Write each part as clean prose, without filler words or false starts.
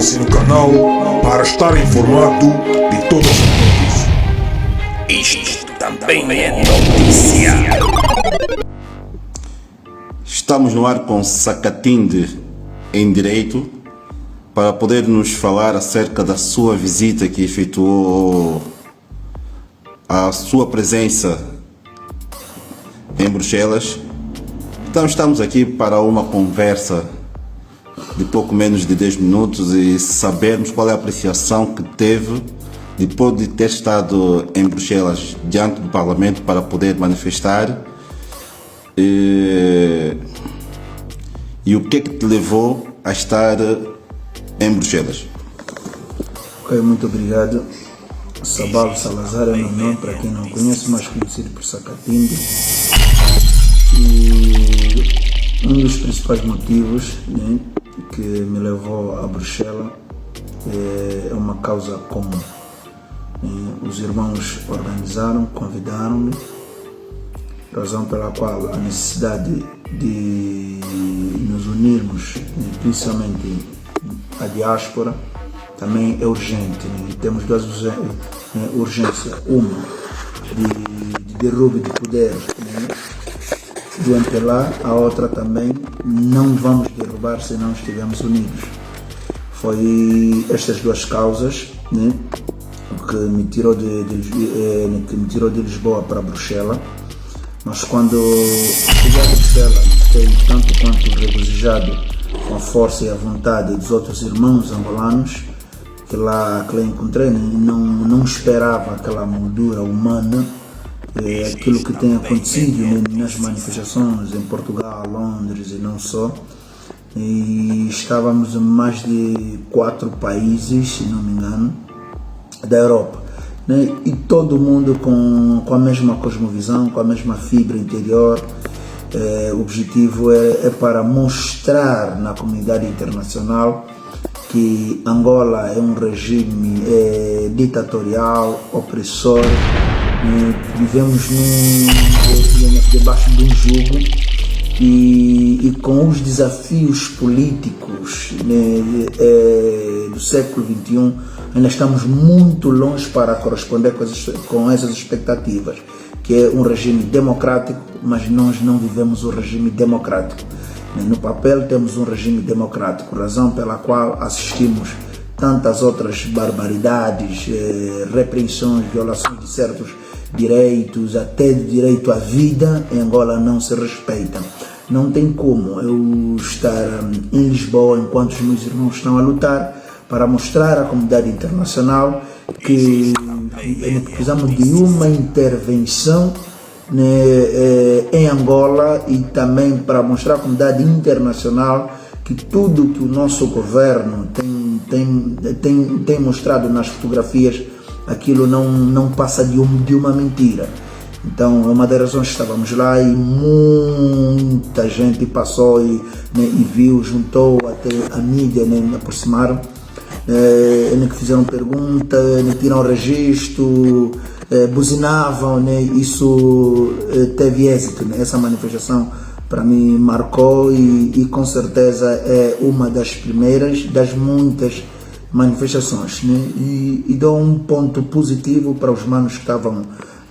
inscreva-se no canal para estar informado de todas as notícias. Isto também é notícia. Estamos no ar com Sacatinde em direito para poder nos falar acerca da sua visita que efetuou, a sua presença em Bruxelas. Então estamos aqui para uma conversa de pouco menos de 10 minutos e sabermos qual é a apreciação que teve depois de ter estado em Bruxelas diante do Parlamento para poder manifestar e o que é que te levou a estar em Bruxelas. Ok, muito obrigado. Sabalo Salazar é meu nome, para quem não conhece, mais conhecido por Sacatinde. E um dos principais motivos, né, que me levou a Bruxelas é uma causa comum. Os irmãos organizaram, convidaram-me, razão pela qual a necessidade de nos unirmos, principalmente a diáspora, também é urgente. Temos duas urgências: uma de derrube de poder do MPLA, a outra também não vamos derrubar se não estivermos unidos. Foi estas duas causas, né, que me tirou de Lisboa para Bruxelas. Mas quando cheguei a Bruxelas, fiquei tanto quanto regozijado com a força e a vontade dos outros irmãos angolanos que lá encontrei. Não esperava aquela moldura humana, aquilo que tem acontecido nas manifestações em Portugal, Londres e não só. E estávamos em mais de 4 países, se não me engano, da Europa, né? E todo mundo com a mesma cosmovisão, com a mesma fibra interior. O objetivo é para mostrar na comunidade internacional que Angola é um regime ditatorial, opressor. Vivemos debaixo de um jugo e com os desafios políticos, né, do século XXI, ainda estamos muito longe para corresponder com essas expectativas, que é um regime democrático, mas nós não vivemos o regime democrático. No papel temos um regime democrático, razão pela qual assistimos tantas outras barbaridades, repreensões, violações de certos direitos, até de direito à vida, em Angola não se respeita. Não tem como eu estar em Lisboa enquanto os meus irmãos estão a lutar para mostrar à comunidade internacional que precisamos de uma intervenção, né, em Angola, e também para mostrar à comunidade internacional que tudo que o nosso governo tem mostrado nas fotografias, aquilo não passa de uma mentira. Então é uma das razões que estávamos lá e muita gente passou e viu, juntou, até a mídia, me aproximaram, que fizeram pergunta, tiraram registro, buzinavam, isso teve êxito. Essa manifestação para mim marcou e com certeza é uma das primeiras das muitas manifestações, e dou um ponto positivo para os manos que estavam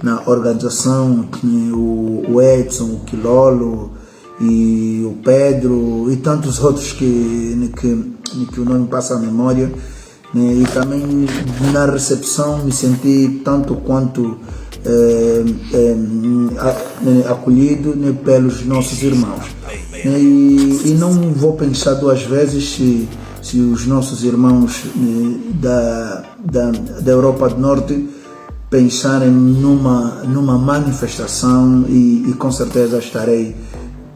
na organização, o Edson, o Quilolo e o Pedro e tantos outros que o nome passa à memória, e também na recepção me senti tanto quanto acolhido, pelos nossos irmãos, e não vou pensar duas vezes se os nossos irmãos da Europa do Norte pensarem numa manifestação, e com certeza estarei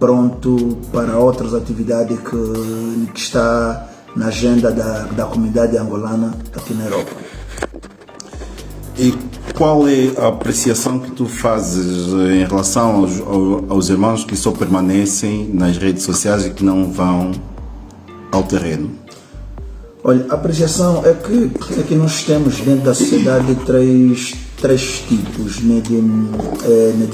pronto para outras atividades que está na agenda da comunidade angolana aqui na Europa. E qual é a apreciação que tu fazes em relação aos irmãos que só permanecem nas redes sociais e que não vão ao terreno? Olha, a apreciação é que nós temos dentro da sociedade três tipos de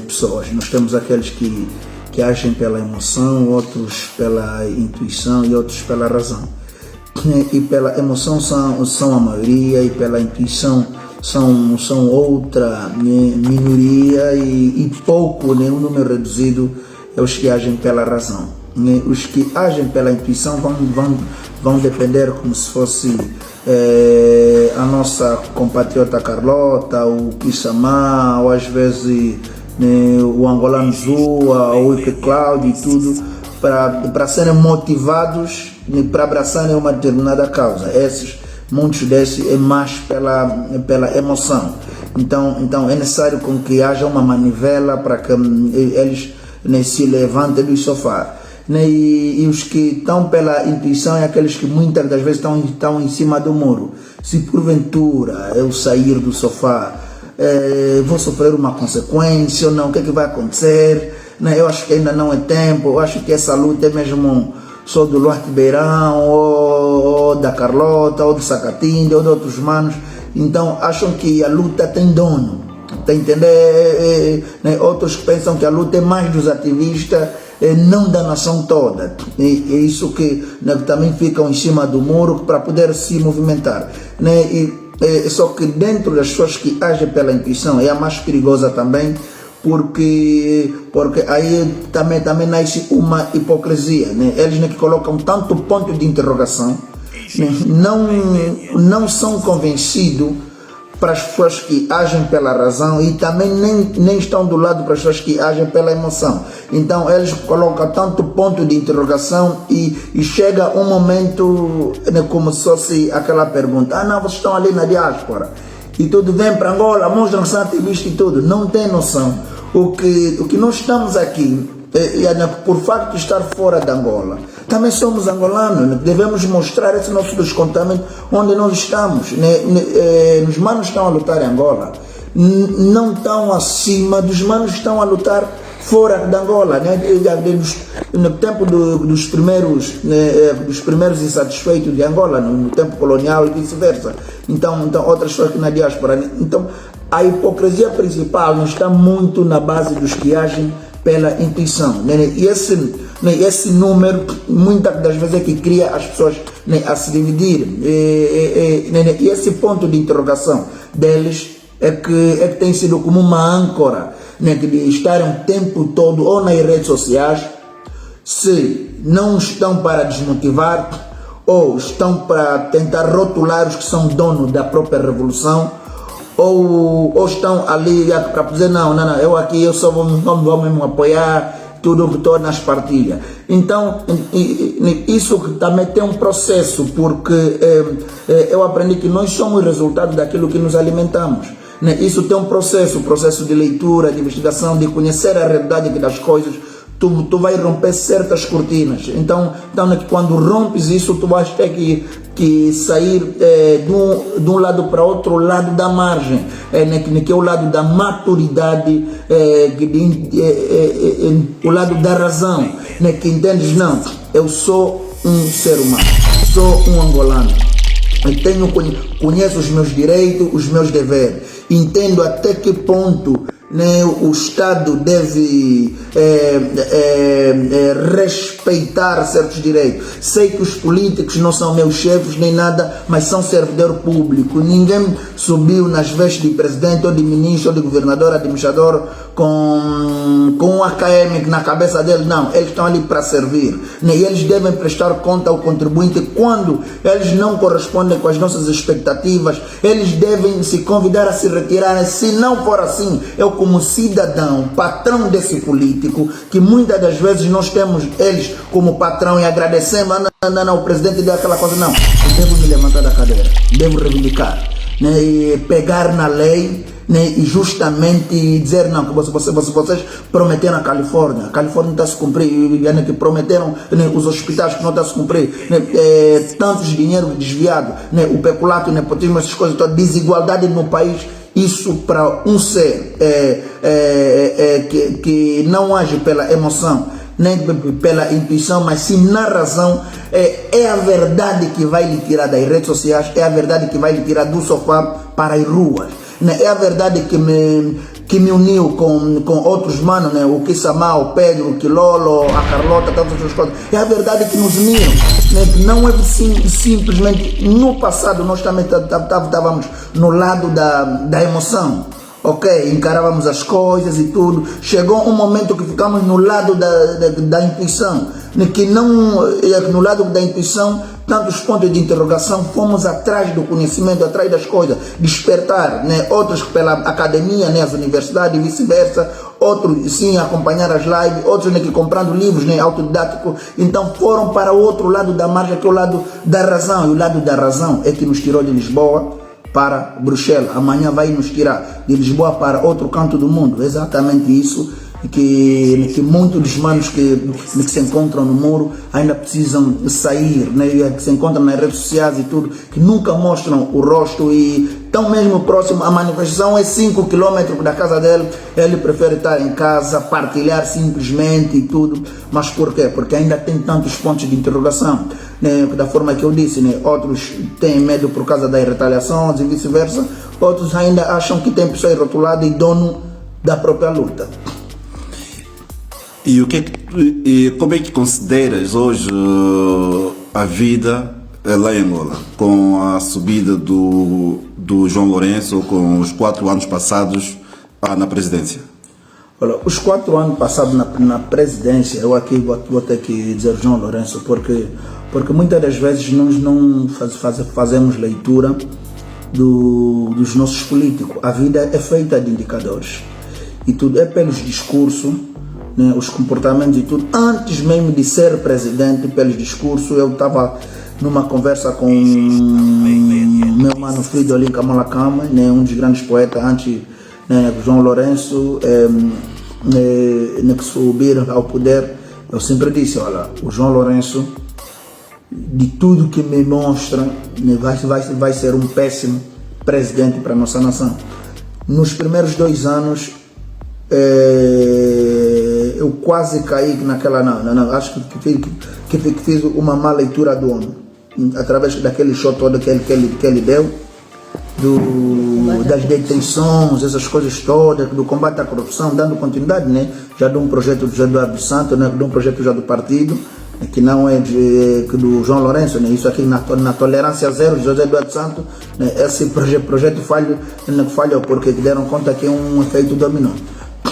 pessoas. Nós temos aqueles que agem pela emoção, outros pela intuição e outros pela razão. e pela emoção são a maioria, e pela intuição são outra minoria, e pouco, um número reduzido é os que agem pela razão. Os que agem pela intuição vão depender, como se fosse a nossa compatriota Carlota, o Kissamá, ou às vezes o angolano Zua, ou o Ipe Cláudio e tudo, para serem motivados para abraçarem uma determinada causa. Muitos desses é mais pela emoção. Então é necessário com que haja uma manivela para que eles se levantem do sofá. E os que estão pela intuição é aqueles que muitas das vezes estão em cima do muro. Se porventura eu sair do sofá, vou sofrer uma consequência ou não, o que é que vai acontecer? Eu acho que ainda não é tempo, eu acho que essa luta é mesmo só do Luarte Beirão, ou da Carlota, ou do Sacatinde, ou de outros manos. Então acham que a luta tem dono, tá entender? Outros pensam que a luta é mais dos ativistas, não da nação toda. E é isso que também ficam em cima do muro para poder se movimentar. Só que dentro das pessoas que agem pela intuição é a mais perigosa também, porque aí também nasce uma hipocrisia. Eles que colocam tanto ponto de interrogação, não são convencidos para as pessoas que agem pela razão, e também nem estão do lado para as pessoas que agem pela emoção. Então eles colocam tanto ponto de interrogação e chega um momento como se fosse aquela pergunta: não, vocês estão ali na diáspora e tudo vem para Angola, mostram que são ativistas e tudo. Não tem noção. O que nós estamos aqui, por facto de estar fora de Angola, também somos angolanos, devemos mostrar esse nosso descontamento onde nós estamos. Os manos estão a lutar em Angola, não estão acima dos manos que estão a lutar fora de Angola. No tempo dos primeiros insatisfeitos de Angola, no tempo colonial e vice-versa. Então outras pessoas que na diáspora. Então a hipocrisia principal não está muito na base dos que agem pela intuição. E esse número muitas das vezes é que cria as pessoas a se dividir. E esse ponto de interrogação deles é que tem sido como uma âncora, de estarem o tempo todo ou nas redes sociais, se não estão para desmotivar, ou estão para tentar rotular os que são donos da própria revolução, ou estão ali para dizer não, eu aqui eu só vou me apoiar, tudo que estou nas partilhas. Então isso também tem um processo, porque eu aprendi que nós somos resultado daquilo que nos alimentamos. Isso tem um processo de leitura, de investigação, de conhecer a realidade das coisas. Tu vai romper certas cortinas. Então quando rompes isso, tu vais ter que sair de um lado para outro lado da margem, que é o lado da maturidade, o lado da razão, que entendes, não, eu sou um ser humano, sou um angolano, conheço os meus direitos, os meus deveres, entendo até que ponto o Estado deve respeitar certos direitos. Sei que os políticos não são meus chefes nem nada, mas são servidor público. Ninguém subiu nas vestes de presidente ou de ministro ou de governador, administrador com um AKM na cabeça dele. Não, eles estão ali para servir. E eles devem prestar conta ao contribuinte. Quando eles não correspondem com as nossas expectativas, eles devem se convidar a se retirarem. Se não for assim, eu como cidadão, patrão desse político, que muitas das vezes nós temos eles como patrão e agradecemos, não, o presidente deu aquela coisa, não, eu devo me levantar da cadeira, devo reivindicar, e pegar na lei, e justamente dizer, não, que vocês prometeram a Califórnia não está a se cumprir, que prometeram os hospitais que não está a se cumprir, tantos dinheiro desviado, o peculato, o nepotismo, essas coisas, toda desigualdade no país. Isso para um ser que não age pela emoção, nem pela intuição, mas sim na razão, é a verdade que vai lhe tirar das redes sociais, é a verdade que vai lhe tirar do sofá para as ruas. É a verdade que me uniu com outros manos, né? O Kissamá, o Pedro, o Quilolo, a Carlota, tantas outras coisas. É a verdade que nos uniram, né? Não é simplesmente, no passado nós também estávamos no lado da emoção. Ok, encarávamos as coisas e tudo. Chegou um momento que ficamos no lado da intuição, né? Que não, no lado da intuição, tantos pontos de interrogação, fomos atrás do conhecimento, atrás das coisas, despertar, né? Outros pela academia, né? As universidades e vice-versa, outros sim acompanhar as lives, outros, né, que comprando livros, né, autodidáticos. Então foram para o outro lado da margem, que é o lado da razão, e o lado da razão é que nos tirou de Lisboa para Bruxelas. Amanhã vai nos tirar de Lisboa para outro canto do mundo. Exatamente isso que muitos dos manos que se encontram no muro ainda precisam sair, né? Que se encontram nas redes sociais e tudo, que nunca mostram o rosto e tão mesmo próximo. A manifestação é 5 km da casa dele, ele prefere estar em casa, partilhar simplesmente e tudo. Mas por quê? Porque ainda tem tantos pontos de interrogação, né? Da forma que eu disse, né? Outros têm medo por causa das retaliações e vice-versa, outros ainda acham que tem pessoa rotulada e dono da própria luta. E como é que consideras hoje a vida lá em Angola, com a subida do João Lourenço, com os 4 anos passados na presidência? Olha, os 4 anos passados na presidência, eu aqui vou ter que dizer João Lourenço, porque muitas das vezes nós não fazemos leitura dos nossos políticos. A vida é feita de indicadores e tudo é pelos discursos, né, os comportamentos e tudo. Antes mesmo de ser presidente, pelos discursos, eu estava numa conversa com meu mano Fridolin Kamalakama, né, um dos grandes poetas antes, né, João Lourenço, que subiram ao poder. Eu sempre disse, olha, o João Lourenço, de tudo que me mostra, né, vai ser um péssimo presidente para a nossa nação. Nos primeiros 2 anos, eu quase caí naquela, acho que fiz uma má leitura do homem, através daquele show todo que ele deu, das detenções, essas coisas todas, do combate à corrupção, dando continuidade, né? Já de um projeto do Eduardo Santos, né? De um projeto já do partido, que não é do João Lourenço, né? Isso aqui na tolerância zero de José Eduardo Santos, né? Esse projeto falhou porque deram conta que é um efeito dominó.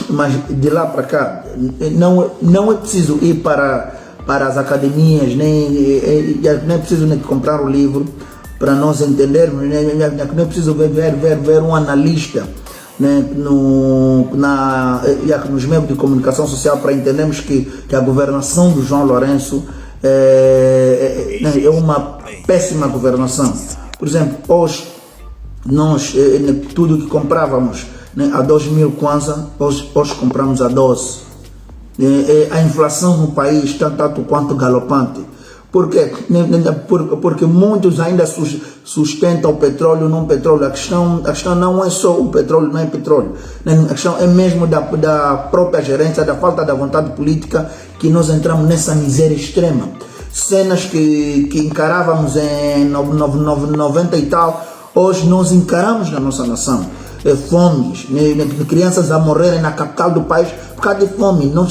Mas de lá para cá, não é preciso ir para as academias, nem é preciso nem comprar o livro para nós entendermos, não é preciso ver um analista, né, nos meios de comunicação social para entendermos que a governação do João Lourenço é uma péssima governação. Por exemplo, hoje, nós, tudo que comprávamos, né, a 2.000 kwanza, hoje compramos a 12. A inflação no país está tanto quanto galopante. Por quê? Porque muitos ainda sustentam o petróleo, não petróleo. A questão não é só o petróleo, não é petróleo. A questão é mesmo da própria gerência, da falta da vontade política, que nós entramos nessa miséria extrema. Cenas que encarávamos em 90 e tal, hoje nós encaramos na nossa nação. Fomes, crianças a morrerem na capital do país por causa de fome. Não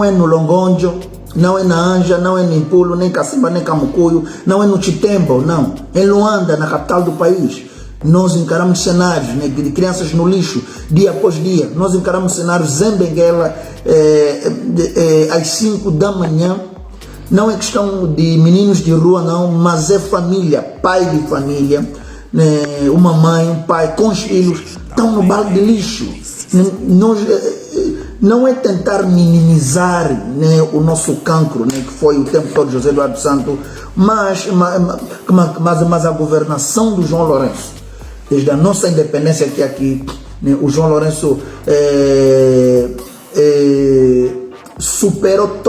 é no Longonjo, não é na Anja, não é nem Pulo, nem Cacimba, nem Camucuio, não é no Chitembo, não. Em Luanda, na capital do país, nós encaramos cenários, né, de crianças no lixo, dia após dia. Nós encaramos cenários em Benguela, às 5 da manhã. Não é questão de meninos de rua, não, mas é família, pai de família, né, uma mãe, um pai com os filhos, estão no balde de lixo. Não é tentar minimizar, né, o nosso cancro, né, que foi o tempo todo de José Eduardo Santos, mas a governação do João Lourenço, desde a nossa independência aqui, né, o João Lourenço superou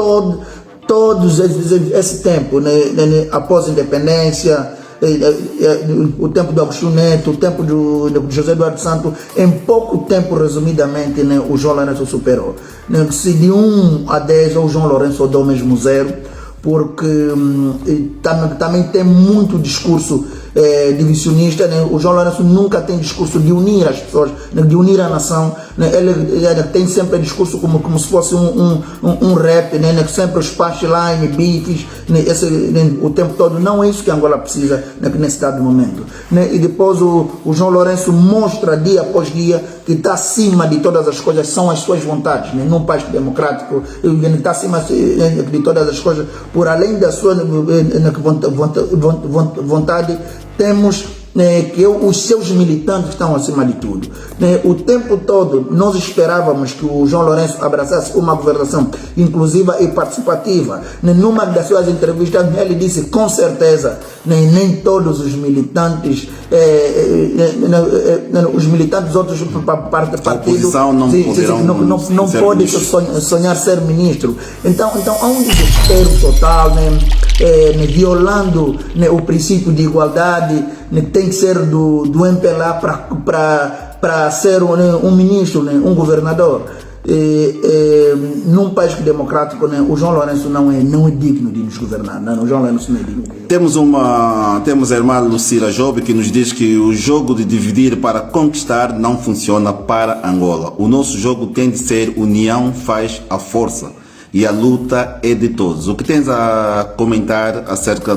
todos esse tempo, né, após a independência, o tempo do Agostinho Neto, o tempo de José Eduardo Santos. Em pouco tempo, resumidamente, né, o João Lourenço superou. Né, se de 1 a 10, o João Lourenço deu mesmo 0, porque também tem muito discurso divisionista, né? O João Lourenço nunca tem discurso de unir as pessoas, né? De unir a nação, né? Ele tem sempre discurso como se fosse um rap, né? Sempre os punchline, beats, né? O tempo todo. Não é isso que Angola precisa, né? Nesse dado momento, né? E depois o João Lourenço mostra dia após dia que está acima de todas as coisas, são as suas vontades, né? Num país democrático, ele está acima de todas as coisas, por além da sua vontade, temos que os seus militantes estão acima de tudo. O tempo todo nós esperávamos que o João Lourenço abraçasse uma governação inclusiva e participativa. Numa das suas entrevistas ele disse com certeza nem todos os militantes, os militantes dos outros partidos não podem sonhar ser ministro. Então há um desespero total, violando o princípio de igualdade, tem que ser do MPLA para ser um ministro, um governador. Num país democrático, o João Lourenço não é digno de nos governar. O João Lourenço não é digno. Temos a irmã Lucila Job que nos diz que o jogo de dividir para conquistar não funciona para Angola. O nosso jogo tem de ser união faz a força e a luta é de todos. O que tens a comentar acerca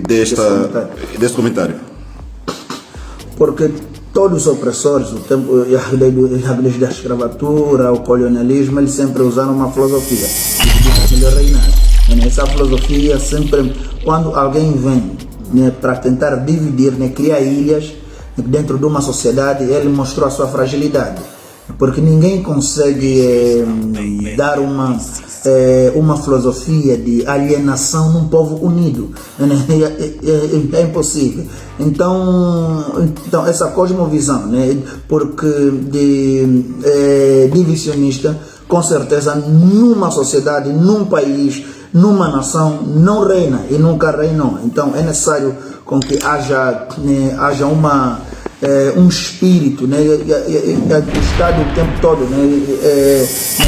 deste comentário? Porque todos os opressores, as leis da escravatura, o colonialismo, eles sempre usaram uma filosofia de melhor reinar. Essa filosofia sempre, quando alguém vem para tentar dividir, criar ilhas dentro de uma sociedade, ele mostrou a sua fragilidade. Porque ninguém consegue dar uma filosofia de alienação num povo unido. É impossível. Então essa cosmovisão, porque divisionista, com certeza, numa sociedade, num país, numa nação, não reina e nunca reinou. Então é necessário com que haja um espírito, o Estado o tempo todo,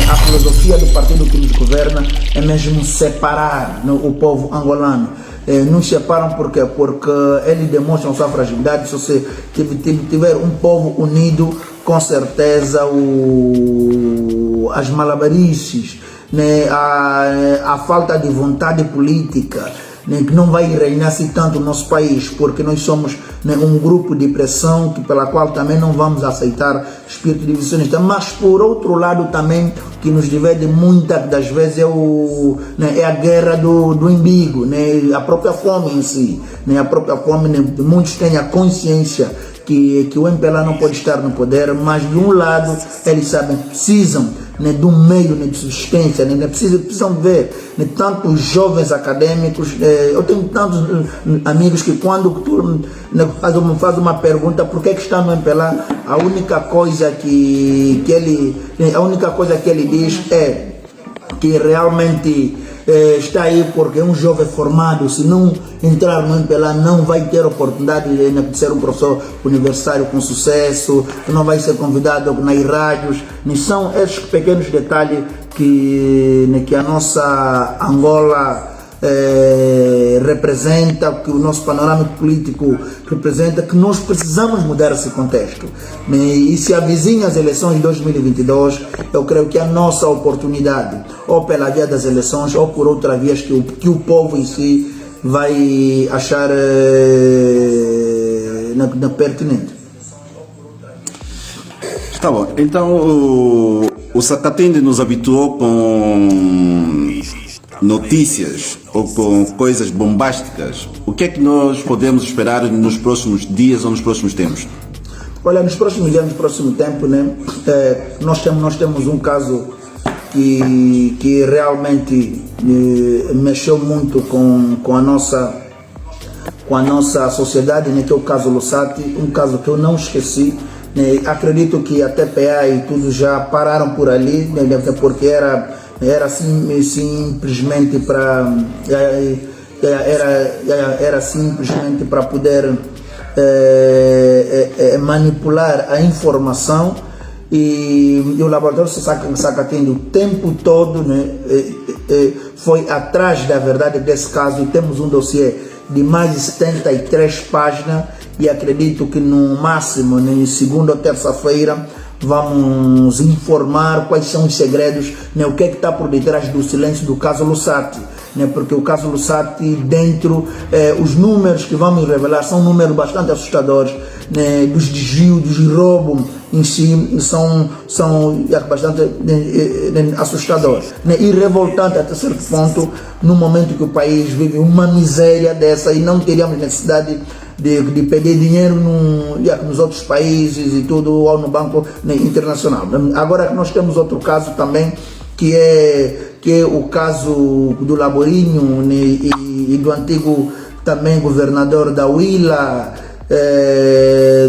a filosofia do partido que nos governa é mesmo separar o povo angolano. Nos separam porque eles demonstram sua fragilidade. Se você tiver um povo unido, com certeza as malabarices, a falta de vontade política, que não vai reinar assim tanto o nosso país, porque nós somos um grupo de pressão pela qual também não vamos aceitar espírito divisionista. Mas por outro lado também, que nos divide muitas das vezes é a guerra do umbigo, a própria fome em si, a própria fome, muitos têm a consciência que o MPLA não pode estar no poder, mas de um lado eles sabem que precisam de um meio de subsistência, precisam ver tantos jovens acadêmicos. Eu tenho tantos amigos que quando tu faz uma pergunta por que está no MPLA, a única coisa que ele diz é que realmente está aí porque é um jovem formado. Se não entrar no MPLA não vai ter oportunidade de ser um professor universitário com sucesso, não vai ser convidado nas rádios. São esses pequenos detalhes que a nossa Angola representa, que o nosso panorama político representa, que nós precisamos mudar esse contexto. E se avizinha as eleições de 2022, eu creio que a nossa oportunidade, ou pela via das eleições, ou por outras vias que o povo em si vai achar pertinente. Tá bom, então o Sacatende nos habituou com notícias ou com coisas bombásticas. O que é que nós podemos esperar nos próximos dias ou nos próximos tempos? Olha, nos próximos dias, no próximo tempo, nós temos um caso que realmente mexeu muito com a nossa sociedade, que é o caso Lussati, um caso que eu não esqueci. Acredito que a TPA e tudo já pararam por ali, porque era simplesmente para poder manipular a informação, e o laboratório Sacatende o tempo todo foi atrás da verdade desse caso, e temos um dossiê de mais de 73 páginas e acredito que no máximo, em segunda ou terça-feira, vamos informar quais são os segredos, né, o que é que está por detrás do silêncio do caso Lussati, né, porque o caso Lussati, dentro, os números que vamos revelar são números bastante assustadores, né, dos desvios, dos roubos em si, são bastante assustadores, né, e revoltante até certo ponto, no momento que o país vive uma miséria dessa e não teríamos necessidade de pedir dinheiro nos outros países e tudo, ou no Banco, né, Internacional. Agora nós temos outro caso também, que é o caso do Laborinho, né, e do antigo também governador da Huila,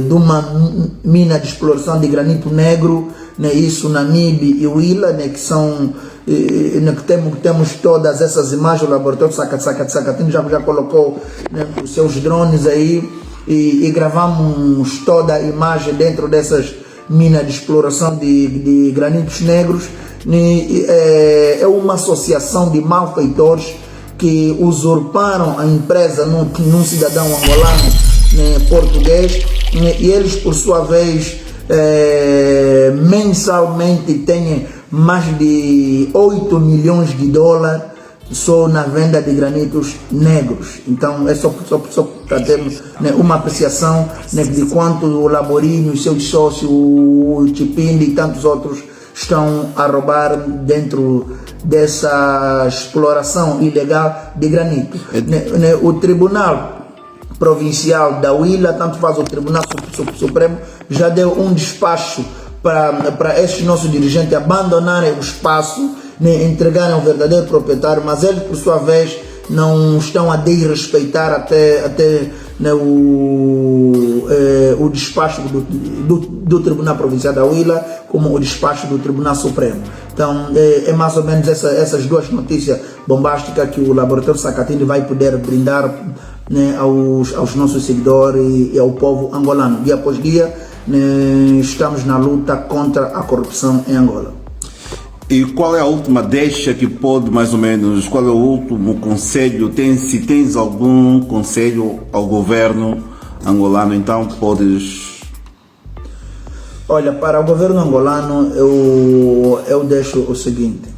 de uma mina de exploração de granito negro, né, isso Namibe e Huila, né, que são que temos todas essas imagens. O laboratório de Sacatini já colocou, né, os seus drones aí e gravamos toda a imagem dentro dessas minas de exploração de granitos negros. É uma associação de malfeitores que usurparam a empresa num cidadão angolano, né, português, né, e eles por sua vez mensalmente têm mais de 8 milhões de dólares só na venda de granitos negros. Então é só para termos, né, uma apreciação, né, de quanto o Laborinho, os seus sócios, o Chipindi e tantos outros estão a roubar dentro dessa exploração ilegal de granito. O Tribunal Provincial da Huila, tanto faz o Tribunal Supremo, já deu um despacho para estes nossos dirigentes abandonarem o espaço, né, entregarem ao verdadeiro proprietário, mas eles por sua vez não estão a desrespeitar até né, o despacho do Tribunal Provincial da Huila, como o despacho do Tribunal Supremo. Então é mais ou menos essas duas notícias bombásticas que o Laboratório Sacatini vai poder brindar, né, aos nossos seguidores e ao povo angolano. Dia após dia, né, estamos na luta contra a corrupção em Angola. E qual é a última deixa que pode, mais ou menos, qual é o último conselho? Se tens algum conselho ao governo angolano, então podes... Olha, para o governo angolano eu deixo o seguinte: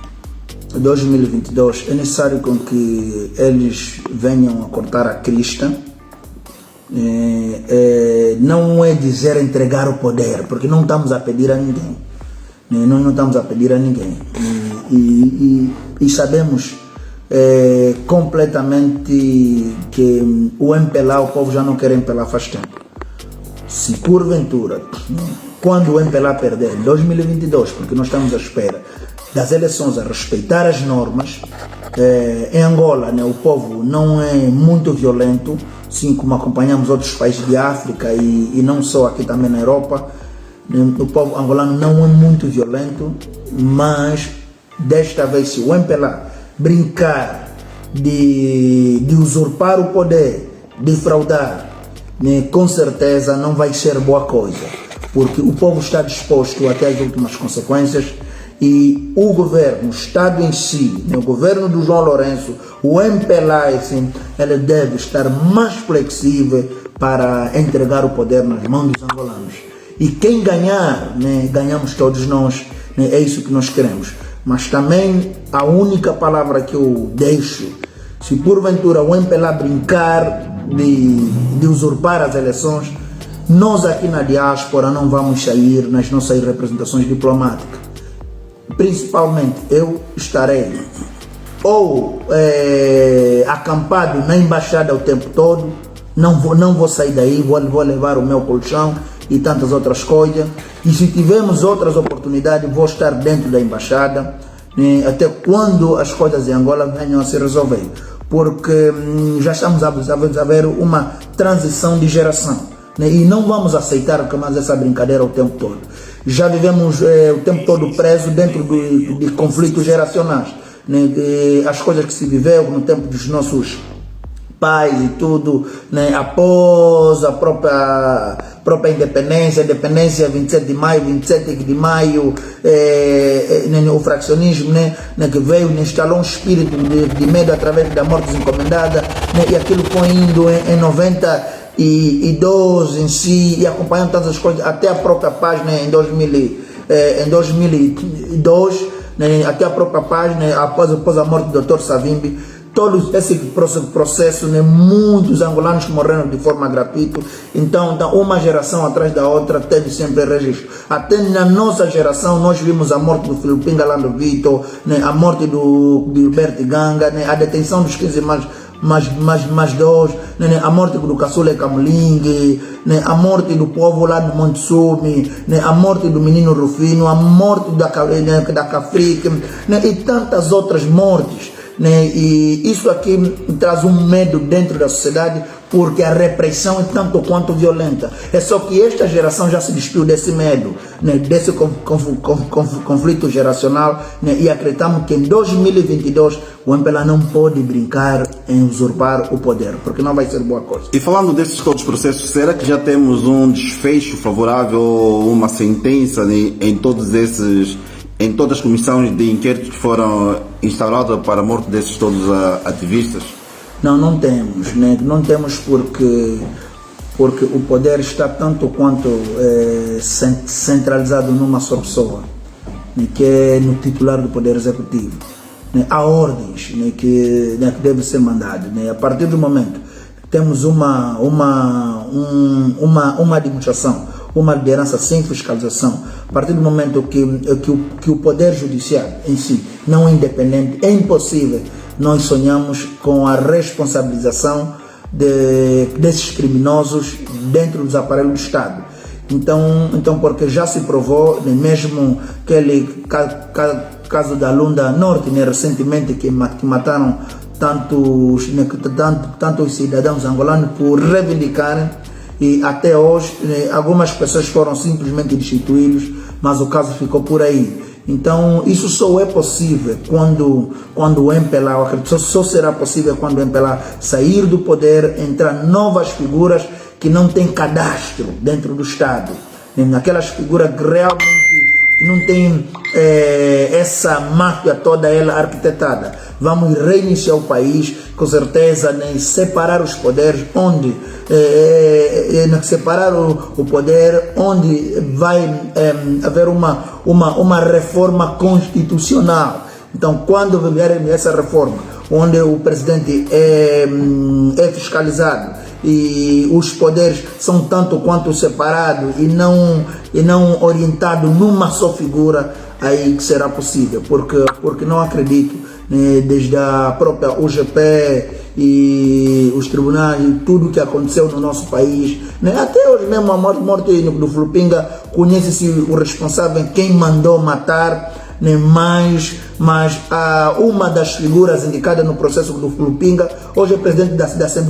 2022 é necessário com que eles venham a cortar a crista. Não é dizer entregar o poder, porque não estamos a pedir a ninguém. Nós não estamos a pedir a ninguém. E sabemos completamente que o MPLA, o povo já não quer MPLA faz tempo. Se porventura, quando o MPLA perder em 2022, porque nós estamos à espera das eleições a respeitar as normas, em Angola, né, o povo não é muito violento, assim como acompanhamos outros países de África e não só aqui também na Europa. O povo angolano não é muito violento, mas desta vez, se o MPLA brincar de usurpar o poder, de fraudar, né, com certeza não vai ser boa coisa, porque o povo está disposto até as últimas consequências. E o governo, o Estado em si, né, o governo do João Lourenço, o MPLA, assim, ele deve estar mais flexível para entregar o poder nas mãos dos angolanos. E quem ganhar, né, ganhamos todos nós, né, é isso que nós queremos. Mas também a única palavra que eu deixo, se porventura o MPLA brincar de usurpar as eleições, nós aqui na diáspora não vamos sair nas nossas representações diplomáticas. Principalmente eu estarei ou acampado na embaixada o tempo todo, não vou sair daí, vou levar o meu colchão e tantas outras coisas. E se tivermos outras oportunidades, vou estar dentro da embaixada, né, até quando as coisas em Angola venham a se resolver, porque já estamos a ver uma transição de geração, né, e não vamos aceitar mais essa brincadeira o tempo todo. Já vivemos o tempo todo preso dentro de conflitos geracionais, né, as coisas que se viveu no tempo dos nossos paz e tudo, né, após a própria independência, 27 de maio, 27 de maio, o fraccionismo, né, que veio, né, instalou um espírito de medo através da morte desencomendada, né, e aquilo foi indo em 92 em si, e acompanhando tantas coisas, até a própria paz, né, em 2002, né, até a própria paz, né, após a morte do Dr. Savimbi, todo esse processo, né, muitos angolanos que morreram de forma gratuita. Então, uma geração atrás da outra teve sempre registro. Até na nossa geração nós vimos a morte do Filipinga Lando Vitor, né, a morte do Gilberto Ganga, né, a detenção dos 15 mais dois, né, a morte do Caçula Camulingue, né, a morte do povo lá no Monte Sume, né, a morte do menino Rufino, a morte da Cafrique, né, e tantas outras mortes. Né? E isso aqui traz um medo dentro da sociedade, porque a repressão é tanto quanto violenta. É só que esta geração já se despiu desse medo, né? Desse conflito geracional, né? E acreditamos que em 2022 o MPLA não pode brincar em usurpar o poder, porque não vai ser boa coisa. E falando desses todos os processos, será que já temos um desfecho favorável, uma sentença, né, em todas as comissões de inquérito que foram instauradas para a morte desses todos ativistas? Não temos, né? Não temos porque o poder está tanto quanto centralizado numa só pessoa, né? Que é no titular do Poder Executivo. Né? Há ordens, né? Que devem ser mandadas. Né? A partir do momento que temos uma administração, uma liderança sem fiscalização, a partir do momento que o Poder Judiciário em si não é independente, é impossível nós sonhamos com a responsabilização desses criminosos dentro dos aparelhos do Estado. Então porque já se provou, né, mesmo aquele caso da Lunda Norte, né, recentemente, que mataram tantos cidadãos angolanos por reivindicarem. E até hoje, algumas pessoas foram simplesmente destituídas, mas o caso ficou por aí. Então, isso só é possível quando o MPLA, eu acredito, só será possível quando o MPLA sair do poder, entrar novas figuras que não têm cadastro dentro do Estado. Aquelas figuras que realmente não têm essa máfia toda ela arquitetada. Vamos reiniciar o país, com certeza, né, separar os poderes, onde separar o poder, onde vai haver uma reforma constitucional. Então, quando vier essa reforma, onde o presidente é fiscalizado e os poderes são tanto quanto separados e não orientados numa só figura, aí que será possível, porque não acredito, né, desde a própria UGP e os tribunais e tudo que aconteceu no nosso país, né, até hoje mesmo a morte do Filipinga, conhece-se o responsável, quem mandou matar, né, mas uma das figuras indicadas no processo do Filipinga hoje é presidente da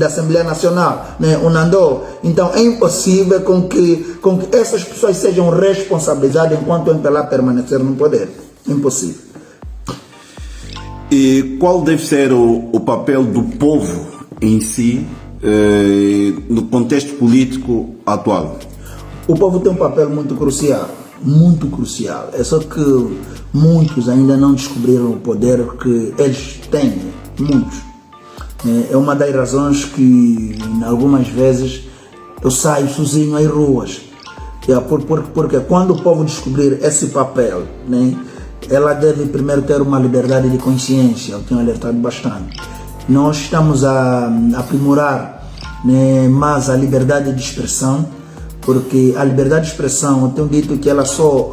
Assembleia Nacional, né, o Nandô. Então é impossível com que essas pessoas sejam responsabilizadas enquanto o MPLA permanecer no poder. Impossível. E qual deve ser o papel do povo em si no contexto político atual? O povo tem um papel muito crucial, muito crucial. É só que muitos ainda não descobriram o poder que eles têm, muitos. É uma das razões que algumas vezes eu saio sozinho às ruas. Porque quando o povo descobrir esse papel, né, ela deve primeiro ter uma liberdade de consciência. Eu tenho alertado bastante. Nós estamos a aprimorar, né, mais a liberdade de expressão, porque a liberdade de expressão, eu tenho dito que ela só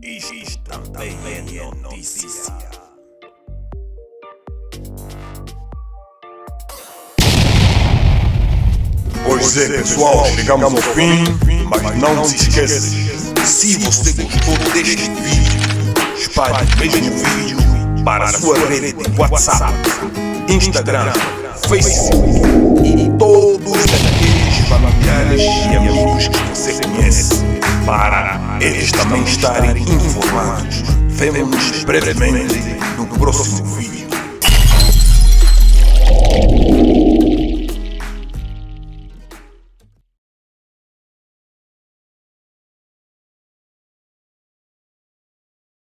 Isto também é notícia. Pois é, pessoal, chegamos ao fim, mas não se esqueça, se você gostou deste vídeo, espalhe o mesmo vídeo para a sua rede de WhatsApp, Instagram, Facebook e todos aqueles familiares e amigos que você conhece, para eles também estarem informados. Vemo-nos brevemente no próximo vídeo.